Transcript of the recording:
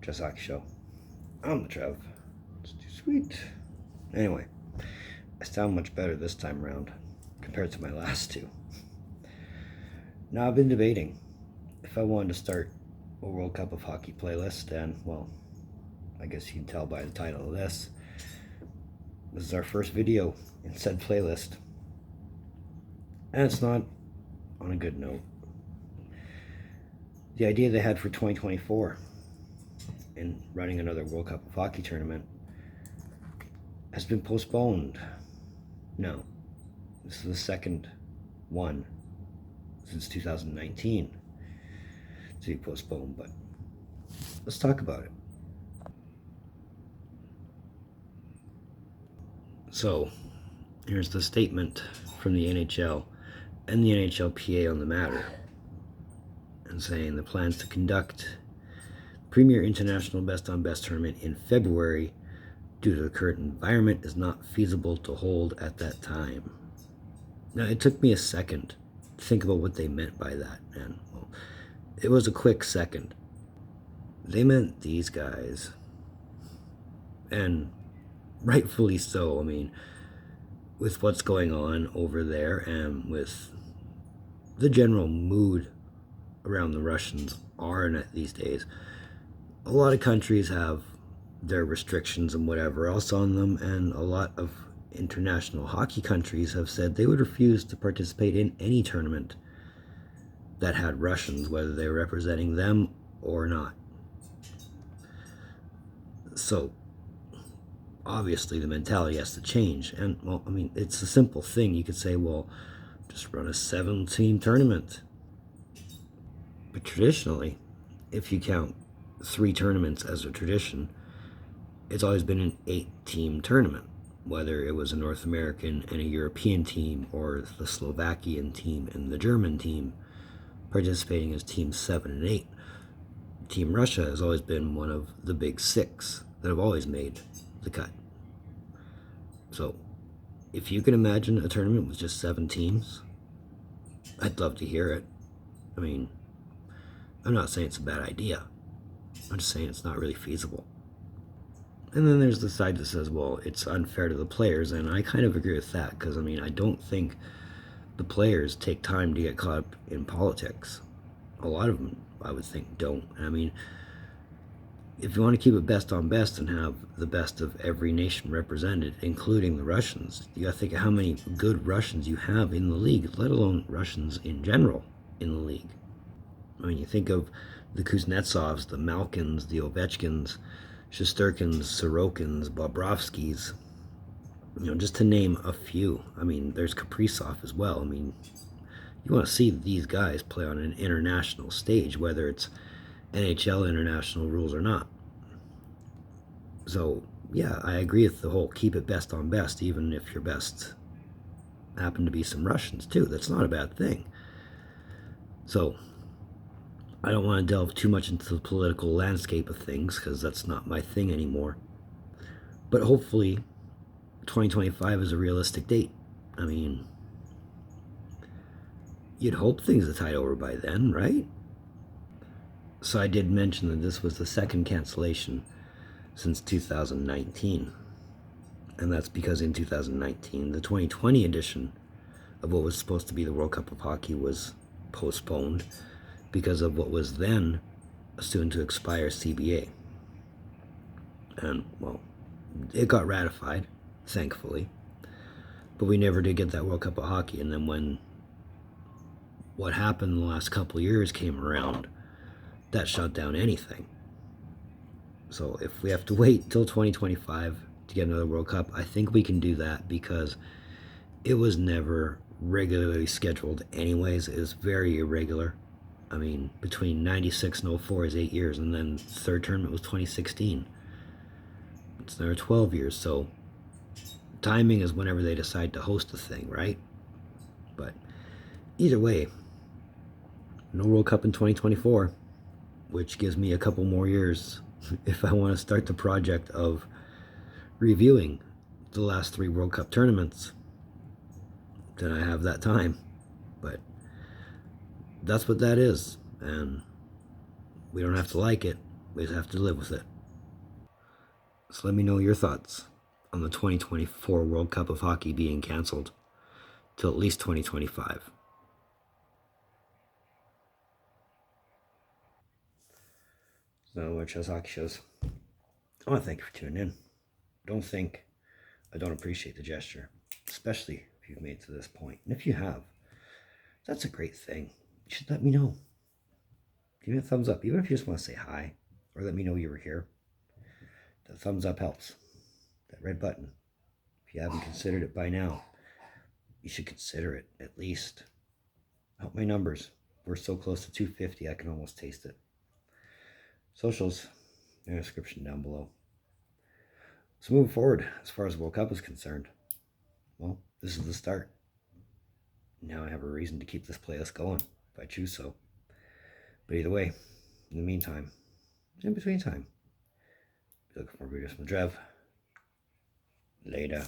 Just Hockey Show. I'm the Trev. It's too sweet. Anyway, I sound much better this time around compared to my last two. Now, I've been debating if I wanted to start a World Cup of Hockey playlist, and, well, I guess you can tell by the title of this. This is our first video in said playlist. And it's not on a good note. The idea they had for 2024 in running another World Cup of Hockey tournament has been postponed. No, this is the second one since 2019 to be postponed, but let's talk about it. So, here's the statement from the NHL and the NHLPA on the matter, and saying the plans to conduct Premier International Best on Best tournament in February due to the current environment is not feasible to hold at that time. Now, it took me a second to think about what they meant by that, and well, it was a quick second. They meant these guys, and rightfully so. I mean, with what's going on over there and with the general mood around the Russians are in these days, a lot of countries have their restrictions and whatever else on them, and a lot of international hockey countries have said they would refuse to participate in any tournament that had Russians, whether they were representing them or not. So, obviously the mentality has to change. And, well, I mean, it's a simple thing. You could say, well, just run a 7-team tournament. But traditionally, if you count 3 tournaments as a tradition, it's always been an 8-team tournament, whether it was a North American and a European team, or the Slovakian team and the German team participating as teams 7 and 8. Team Russia has always been one of the big 6 that have always made the cut. So, if you can imagine a tournament with just 7 teams, I'd love to hear it. I mean, I'm not saying it's a bad idea. I'm just saying it's not really feasible. And then there's the side that says, well, it's unfair to the players, and I kind of agree with that, because, I mean, I don't think the players take time to get caught up in politics. A lot of them, I would think, don't. I mean, if you want to keep it best on best and have the best of every nation represented, including the Russians, you got to think of how many good Russians you have in the league, let alone Russians in general in the league. I mean, you think of the Kuznetsovs, the Malkins, the Ovechkins, Shesterkins, Sorokins, Bobrovskis, you know, just to name a few. I mean, there's Kaprizov as well. I mean, you want to see these guys play on an international stage, whether it's NHL international rules or not. So, yeah, I agree with the whole keep it best on best, even if your best happen to be some Russians, too. That's not a bad thing. So, I don't want to delve too much into the political landscape of things, because that's not my thing anymore. But hopefully, 2025 is a realistic date. I mean, you'd hope things are tied over by then, right? So I did mention that this was the second cancellation since 2019. And that's because in 2019, the 2020 edition of what was supposed to be the World Cup of Hockey was postponed because of what was then a soon-to-expire CBA. And, well, it got ratified, thankfully. But we never did get that World Cup of Hockey. And then when what happened in the last couple of years came around, that shut down anything. So if we have to wait till 2025 to get another World Cup, I think we can do that, because it was never regularly scheduled anyways. It was very irregular. I mean, between 96 and 04 is 8 years, and then the third tournament was 2016. It's another 12 years, so timing is whenever they decide to host the thing, right? But either way, no World Cup in 2024, which gives me a couple more years if I want to start the project of reviewing the last 3 World Cup tournaments. Then I have that time. But that's what that is, and we don't have to like it, We just have to live with it. So let me know your thoughts on the 2024 World Cup of Hockey being cancelled till at least 2025. So, which has hockey shows. I want to thank you for tuning in. Don't think I don't appreciate the gesture, especially if you've made it to this point. And if you have, that's a great thing. You should let me know. Give me a thumbs up, even if you just want to say hi or let me know you were here. The thumbs up helps. That red button. If you haven't considered it by now, you should consider it at least. Help my numbers. We're so close to 250, I can almost taste it. Socials, in the description down below. So moving forward, as far as the World Cup is concerned, well, this is the start. Now I have a reason to keep this playlist going, if I choose so. But either way, in the meantime, in between time, be looking for videos from Trev. Later.